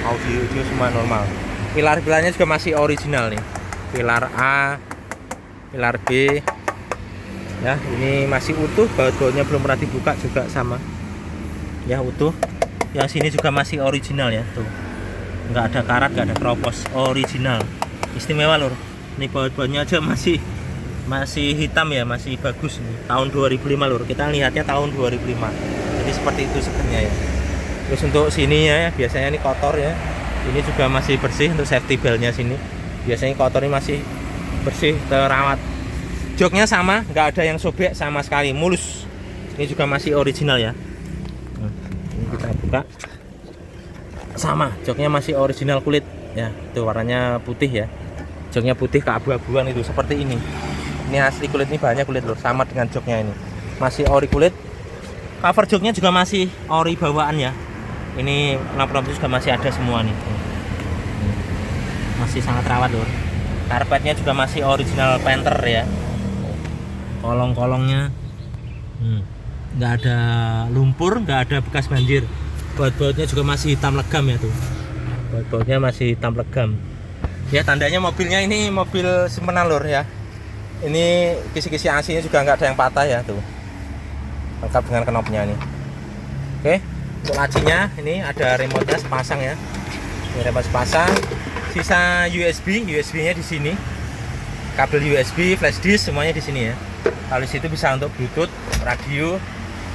Audio semua normal. Pilar-pilarnya juga masih original nih. pilar A, pilar B. Ya, ini masih utuh, baut-bautnya belum pernah dibuka juga sama. Ya, utuh. Yang sini juga masih original ya, tuh. Nggak ada karat, nggak ada keropos, original. Istimewa lur. Ini baut-bautnya aja masih hitam ya, masih bagus nih. Tahun 2005 lur. Kita lihatnya tahun 2005. Jadi seperti itu sebenarnya ya. Terus untuk sininya ya, biasanya ini kotor ya. Ini juga masih bersih untuk safety beltnya sini. Biasanya kotor ini masih bersih, terawat. Joknya sama, nggak ada yang sobek sama sekali, mulus. Ini juga masih original ya. Ini kita buka. Sama, joknya masih original kulit ya. Itu warnanya putih ya. Joknya putih keabu-abuan itu seperti ini. Ini asli kulit, ini banyak kulit lur, sama dengan joknya ini. Masih ori kulit. Cover joknya juga masih ori bawaan ya. Ini lampu-lampu juga masih ada semua nih. Masih sangat rawat lur. Karpetnya juga masih original Panther ya. Kolong-kolongnya nggak ada lumpur, nggak ada bekas banjir. Baut-bautnya juga masih hitam legam ya tuh. Baut-bautnya masih hitam legam. Ya tandanya mobilnya ini mobil simpenan lur ya. Ini kisi-kisi AC-nya juga nggak ada yang patah ya tuh. Lengkap dengan knopnya ini. Oke, untuk lacinya ini ada remote-nya sepasang ya. Ini remote sepasang. Sisa USB-nya di sini. Kabel USB, flash disk semuanya di sini ya. Kalau di situ bisa untuk Bluetooth, radio,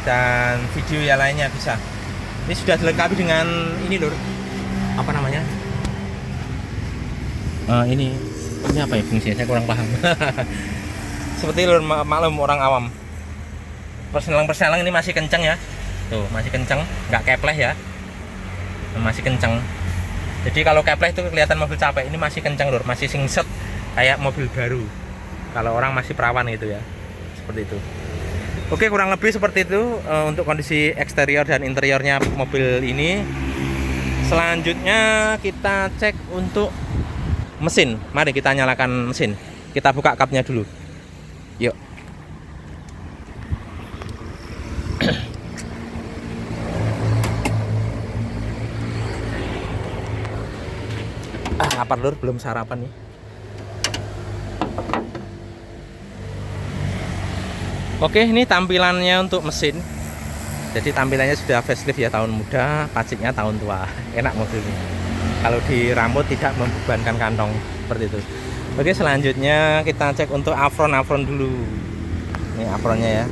dan video yang lainnya bisa. Ini sudah dilengkapi dengan ini lur. Apa namanya? Ini apa ya fungsinya? Saya kurang paham. Seperti lur, maklum orang awam. Perselang ini masih kencang ya. Tuh, masih kencang, nggak kepleh ya. Masih kencang. Jadi kalau kepleh itu kelihatan mobil capek. Ini masih kencang lur, masih singset kayak mobil baru. Kalau orang masih perawan itu ya. Seperti itu. Oke, kurang lebih seperti itu untuk kondisi eksterior dan interiornya mobil ini. Selanjutnya kita cek untuk mesin. Mari kita nyalakan mesin. Kita buka kapnya dulu. Yuk. Lapar lur, belum sarapan nih. Oke, ini tampilannya untuk mesin. Jadi tampilannya sudah facelift ya, tahun muda, paciknya tahun tua. Enak mobil ini. Kalau dirambut tidak membebankan kantong seperti itu. Oke, selanjutnya kita cek untuk apron dulu. Ini apronnya ya.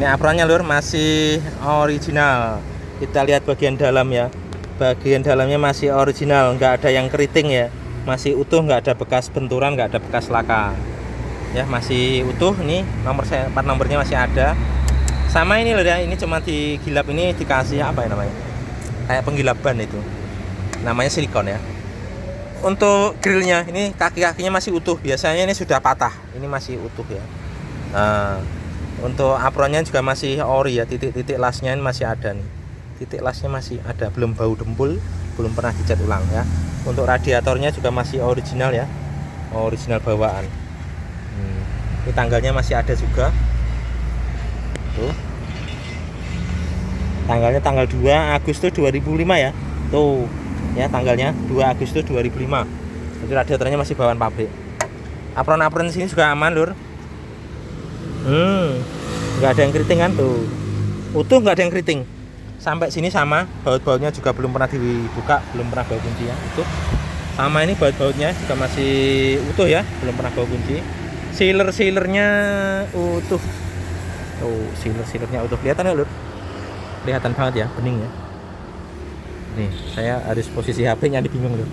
Ini apronnya lur, masih original. Kita lihat bagian dalam ya. Bagian dalamnya masih original, nggak ada yang keriting ya. Masih utuh, nggak ada bekas benturan, nggak ada bekas laka. Ya, masih utuh. Nih plat nomornya masih ada. Sama ini loh ya, ini cuma digilap, ini dikasih apa ya namanya, kayak penggilap ban itu, namanya silikon ya. Untuk grillnya ini kaki-kakinya masih utuh, biasanya ini sudah patah, ini masih utuh ya. Nah, untuk apronnya juga masih ori ya, titik-titik lasnya ini masih ada nih, titik lasnya masih ada, belum bau dempul, belum pernah dicat ulang ya. Untuk radiatornya juga masih original ya, original bawaan. Ini tanggalnya masih ada juga. Tuh. Tanggalnya tanggal 2 Agustus 2005 ya. Tuh. Ya, tanggalnya 2 Agustus 2005. Jadi radiatornya masih bawaan pabrik. Apron-apron sini juga aman, lur. Nggak ada yang keriting kan tuh. Utuh, nggak ada yang keriting. Sampai sini sama, baut-bautnya juga belum pernah dibuka, belum pernah bawa kunci ya. Tuh. Sama ini baut-bautnya juga masih utuh ya, belum pernah bawa kunci. Sealer-sealernya utuh. Tuh, sealer-sealernya utuh. Kelihatan ya, lur? Kelihatan banget ya, bening ya. Nih, saya harus posisi HP-nya bingung, lur.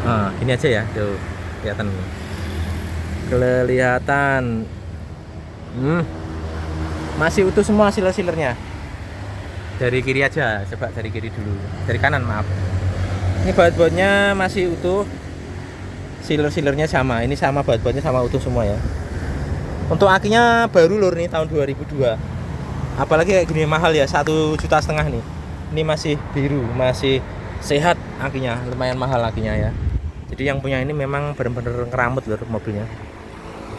Nah, ini aja ya, tuh. Kelihatan. Kelihatan. Masih utuh semua sealer-sealernya. Dari kiri aja, coba dari kiri dulu. Dari kanan, maaf. Ini baut-bautnya masih utuh. Sealer-sealernya sama, ini sama, baut-bautnya sama utuh semua ya. Untuk akinya baru lur nih, tahun 2002. Apalagi kayak gini mahal ya, 1,5 juta nih. Ini masih biru, masih sehat akinya, lumayan mahal akinya ya. Jadi yang punya ini memang benar-benar ngeramut lur mobilnya.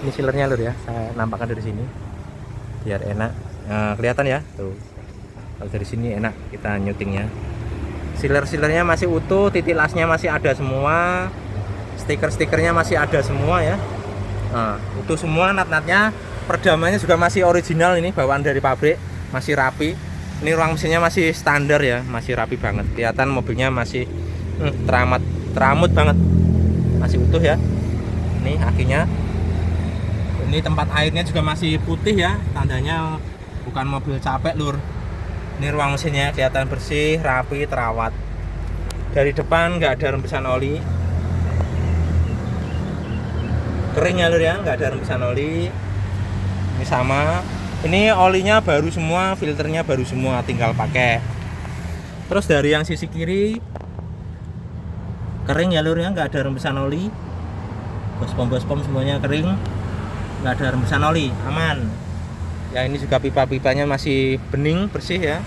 Ini sealernya lur ya, saya nampakkan dari sini biar enak. Nah, kelihatan ya, tuh. Kalau dari sini enak kita nyutingnya. Sealer-sealernya masih utuh, titik lasnya masih ada semua. Stiker-stikernya masih ada semua ya. Nah, itu semua nat-natnya, peredamannya juga masih original, ini bawaan dari pabrik, masih rapi. Ini ruang mesinnya masih standar ya, masih rapi banget. Kelihatan mobilnya masih teramut banget, masih utuh ya. Ini akinya, ini tempat airnya juga masih putih ya, tandanya bukan mobil capek lur. Ini ruang mesinnya kelihatan bersih, rapi, terawat. Dari depan nggak ada rembesan oli, kering ya lur ya, nggak ada rembesan oli. Ini sama, ini olinya baru semua, filternya baru semua, tinggal pakai. Terus dari yang sisi kiri kering ya lur ya, nggak ada rembesan oli. Bospom semuanya kering, nggak ada rembesan oli, aman ya. Ini juga pipa-pipanya masih bening, bersih ya,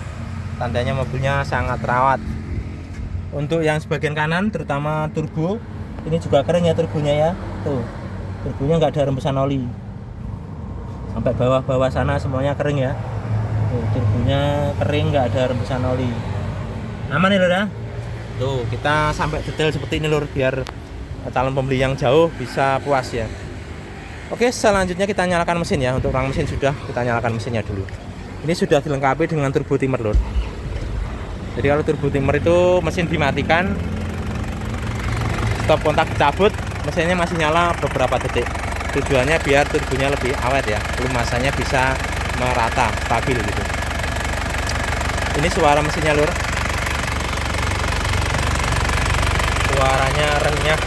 tandanya mobilnya sangat terawat. Untuk yang sebagian kanan terutama turbo, ini juga kering ya turbonya ya, tuh turbonya nggak ada rembesan oli. Sampai bawah-bawah sana semuanya kering ya, tuh turbonya kering, nggak ada rembesan oli, aman ya lur ya. Tuh kita sampai detail seperti ini lur, biar calon pembeli yang jauh bisa puas ya. Oke, selanjutnya kita nyalakan mesin ya. Untuk ruang mesin sudah, kita nyalakan mesinnya dulu. Ini sudah dilengkapi dengan turbo timer lur. Jadi kalau turbo timer itu mesin dimatikan, stop kontak dicabut, mesinnya masih nyala beberapa detik. Tujuannya biar turbonya lebih awet ya, pelumasannya bisa merata, stabil gitu. Ini suara mesinnya lur, suaranya renyah,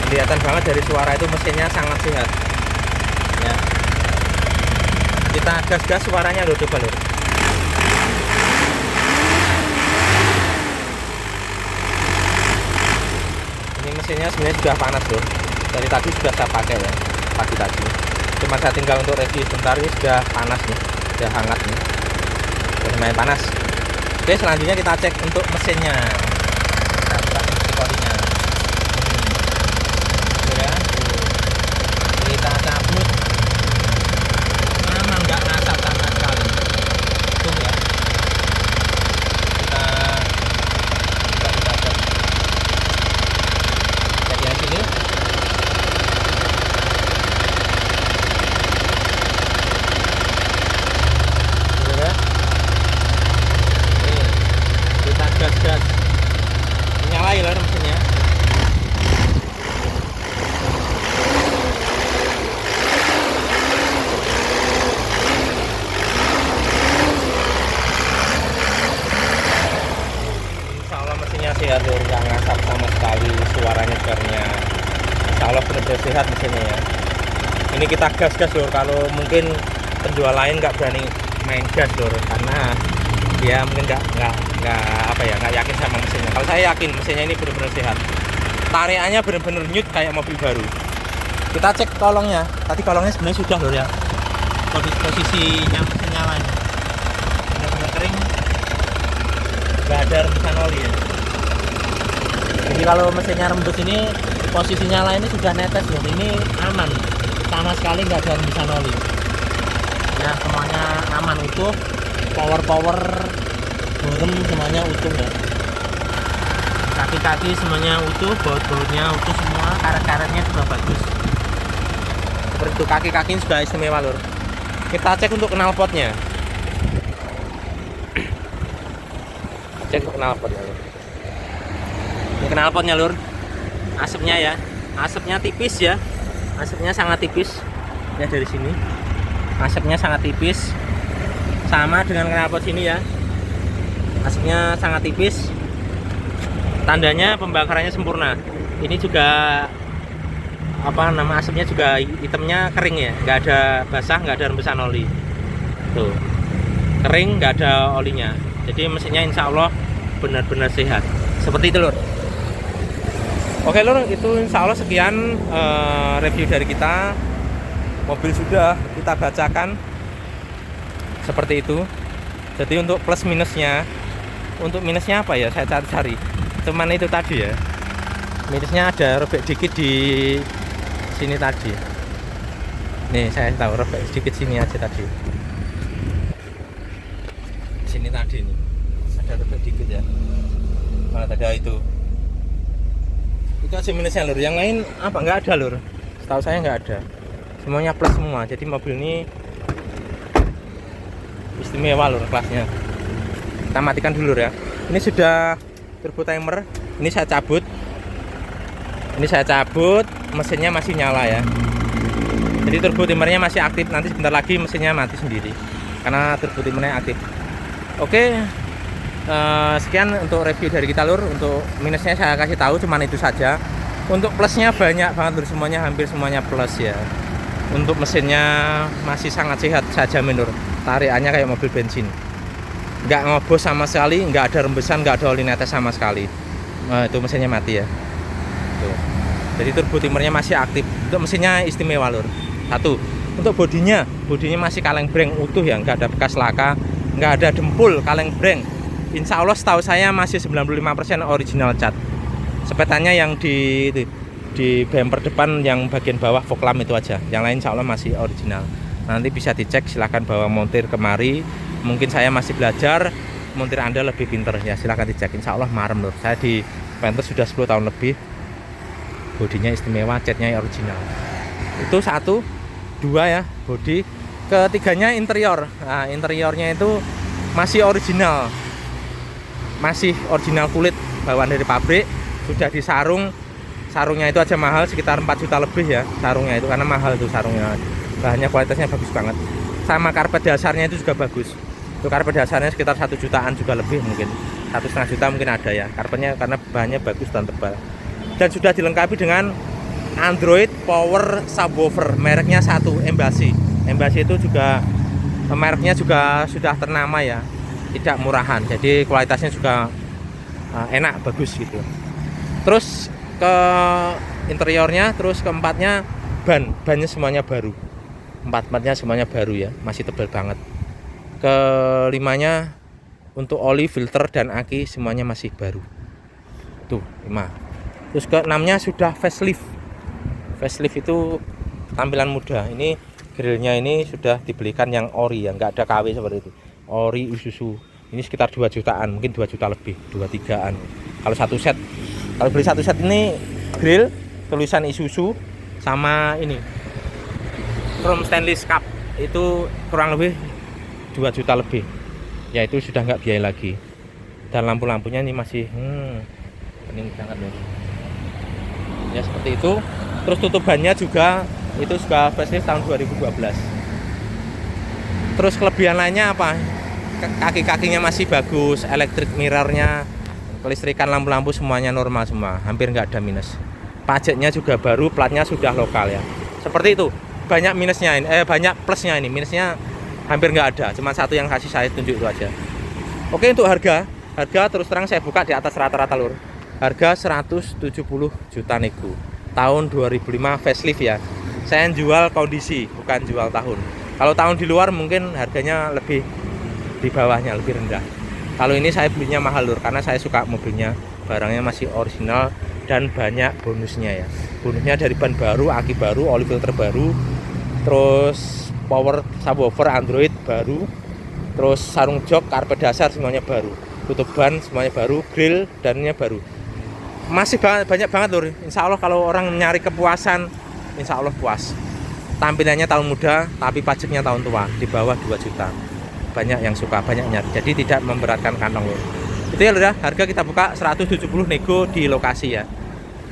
kelihatan banget dari suara itu mesinnya sangat sehat ya. Kita gas-gas suaranya lur, coba lur. Ini mesinnya sebenarnya sudah panas lur, dari tadi sudah saya pakai ya, pagi tadi. Cuma saya tinggal untuk review sebentar, ini sudah panas nih, sudah hangat nih, sudah lumayan panas. Oke, selanjutnya kita cek untuk mesinnya. Kita buka polinya ya, kita cabut, aman, nggak ngasap sama sekali tuh ya. Kita cek yang sini. Ya. Nih, kita gas nyalain lah mesinnya. Insya Allah mesinnya sehat lur, nggak ngasap sama sekali, suaranya jarnya. Insya Allah benar-benar sehat mesinnya ya. Ini kita gas lur, kalau mungkin penjual lain nggak berani main gas lur, karena dia mungkin nggak yakin sama mesinnya. Kalau saya yakin mesinnya ini benar-benar sehat, tarikannya benar-benar nyut kayak mobil baru. Kita cek kolongnya, tadi kolongnya sebenarnya sudah lur ya, posisinya mesin nyalanya benar-benar kering, nggak ada rembesan oli ya. Jadi kalau mesinnya rembes ini, posisi nyala ini sudah netes lur, ini aman, sama sekali nggak ada rembesan oli ya, semuanya aman, utuh, power borem semuanya utuh ya, kaki-kaki semuanya utuh, baut-bautnya utuh semua, karet-karetnya juga bagus. Seperti itu, kaki-kaki sudah istimewa lur. Kita cek untuk knalpotnya, cek knalpotnya lur. Ini knalpotnya lur, asapnya ya, asapnya tipis ya, asapnya sangat tipis ya, dari sini asapnya sangat tipis, sama dengan knalpot sini ya, asapnya sangat tipis, tandanya pembakarannya sempurna. Ini juga asapnya juga hitamnya kering ya, nggak ada basah, nggak ada rembesan oli, tuh kering, nggak ada olinya. Jadi mesinnya insya Allah benar-benar sehat, seperti itu lur. Oke lur, itu insya Allah sekian review dari kita. Mobil sudah kita bacakan seperti itu. Jadi untuk plus minusnya, untuk minusnya apa ya, saya cari-cari, cuman itu tadi ya, minusnya ada robek dikit di sini tadi. Nih saya tahu, robek sedikit sini aja tadi, sini tadi nih ada robek dikit ya. Mana tadi itu Itu aja minusnya lur. Yang lain apa nggak ada lur. Setahu saya nggak ada. Semuanya plus semua. Jadi mobil ini istimewa lur kelasnya. Kita matikan dulu ya. Ini sudah turbo timer. Ini saya cabut. Mesinnya masih nyala ya. Jadi turbo timernya masih aktif. Nanti sebentar lagi mesinnya mati sendiri karena turbo timernya aktif. Oke. Sekian untuk review dari kita lur. Untuk minusnya saya kasih tahu cuman itu saja. Untuk plusnya banyak banget lur, semuanya hampir semuanya plus ya. Untuk mesinnya masih sangat sehat, saya jamin lur. Tarikannya kayak mobil bensin, nggak ngobos sama sekali, nggak ada rembesan, nggak ada oli netes sama sekali. Itu mesinnya mati ya. Tuh. Jadi turbo timernya masih aktif. Untuk mesinnya istimewa lur. Satu, untuk bodinya masih kaleng breng utuh ya, nggak ada bekas laka, nggak ada dempul, kaleng breng. Insya Allah setahu saya masih 95% original cat. Sepetannya yang di bumper depan yang bagian bawah fog lamp itu aja. Yang lain insya Allah masih original. Nanti bisa dicek, silahkan bawa montir kemari. Mungkin saya masih belajar, montir Anda lebih pinter ya, silahkan dicek. Insya Allah marem lur. Saya di Panther sudah 10 tahun lebih. Bodinya istimewa, catnya original. Itu satu, dua ya bodi. Ketiganya interior. Nah, interiornya itu masih original. Masih original kulit bawaan dari pabrik, sudah disarung. Sarungnya itu aja mahal, sekitar 4 juta lebih ya sarungnya itu, karena mahal tuh sarungnya. Bahannya kualitasnya bagus banget. Sama karpet dasarnya itu juga bagus. Itu karpet dasarnya sekitar 1 jutaan juga lebih, mungkin 1,5 juta mungkin ada ya. Karpetnya karena bahannya bagus dan tebal. Dan sudah dilengkapi dengan Android Power Subwoofer, mereknya satu, Embassy. Embassy itu juga mereknya juga sudah ternama ya, tidak murahan, jadi kualitasnya juga enak, bagus gitu. Terus ke interiornya, terus keempatnya bannya semuanya baru. Empatnya semuanya baru ya, masih tebal banget. Kelimanya untuk oli, filter dan aki semuanya masih baru. Tuh 5. Terus keenamnya sudah facelift. Facelift itu tampilan muda. Ini grillnya ini sudah dibelikan yang ori ya, nggak ada KW seperti itu. Ori Isuzu. Ini sekitar 2 jutaan, mungkin 2 juta lebih, 2-3an. Kalau satu set, kalau beli satu set ini grill tulisan Isuzu sama ini chrome stainless cup itu kurang lebih 2 juta lebih. Ya itu sudah nggak biaya lagi. Dan lampu-lampunya ini masih pening banget ya. Ya seperti itu. Terus tutupannya juga itu juga facelift tahun 2012. Terus kelebihan lainnya apa? Kaki-kakinya masih bagus, electric mirrornya, kelistrikan lampu-lampu semuanya normal semua, hampir nggak ada minus. Pajaknya juga baru, platnya sudah lokal ya. Seperti itu. Banyak minusnya ini, banyak plusnya ini. Minusnya hampir nggak ada, cuma satu yang kasih saya tunjuk itu aja. Oke, untuk harga terus terang saya buka di atas rata-rata lur. Harga 170 juta nego. Tahun 2005 facelift ya. Saya jual kondisi, bukan jual tahun. Kalau tahun di luar mungkin harganya lebih di bawahnya, lebih rendah. Kalau ini saya belinya mahal lur, karena saya suka mobilnya, barangnya masih original dan banyak bonusnya ya. Bonusnya dari ban baru, aki baru, oli filter baru, terus power subwoofer Android baru, terus sarung jok, karpet dasar semuanya baru, tutup ban semuanya baru, grill dannya baru. Masih banyak banget lur. Insya Allah kalau orang nyari kepuasan, insya Allah puas. Tampilannya tahun muda, tapi pajaknya tahun tua, di bawah 2 juta. Banyak yang suka, banyak nyari, jadi tidak memberatkan kantong lur. Itu ya lur ya, harga kita buka 170 nego di lokasi ya.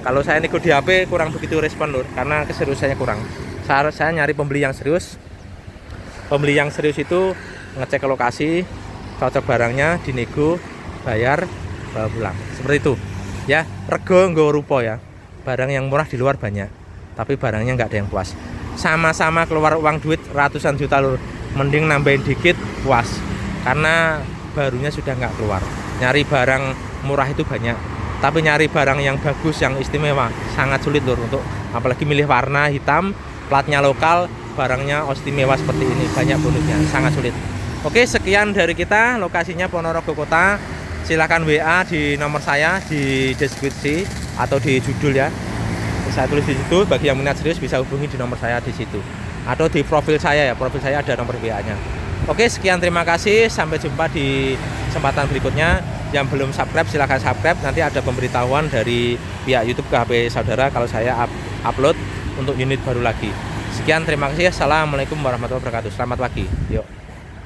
Kalau saya nego di HP kurang begitu respon lur, karena keseriusannya kurang. Saya nyari pembeli yang serius. Pembeli yang serius itu ngecek ke lokasi, cocok barangnya, dinego, bayar, bawa pulang. Seperti itu ya, rego nggo rupo ya. Barang yang murah di luar banyak, tapi barangnya nggak ada yang puas. Sama-sama keluar uang duit ratusan juta lur, mending nambahin dikit puas, karena barunya sudah nggak keluar. Nyari barang murah itu banyak, tapi nyari barang yang bagus, yang istimewa sangat sulit lur. Untuk apalagi milih warna hitam, platnya lokal, barangnya istimewa seperti ini, banyak bonusnya, sangat sulit. Oke, sekian dari kita. Lokasinya Ponorogo Kota. Silakan WA di nomor saya di deskripsi atau di judul ya. Saya tulis di situ. Bagi yang minat serius bisa hubungi di nomor saya di situ. Atau di profil saya ya. Profil saya ada nomor WA-nya. Oke, sekian, terima kasih. Sampai jumpa di kesempatan berikutnya. yang belum subscribe silahkan subscribe. Nanti ada pemberitahuan dari pihak YouTube ke HP saudara kalau saya upload untuk unit baru lagi. Sekian, terima kasih. Assalamualaikum warahmatullahi wabarakatuh. Selamat pagi. Yuk.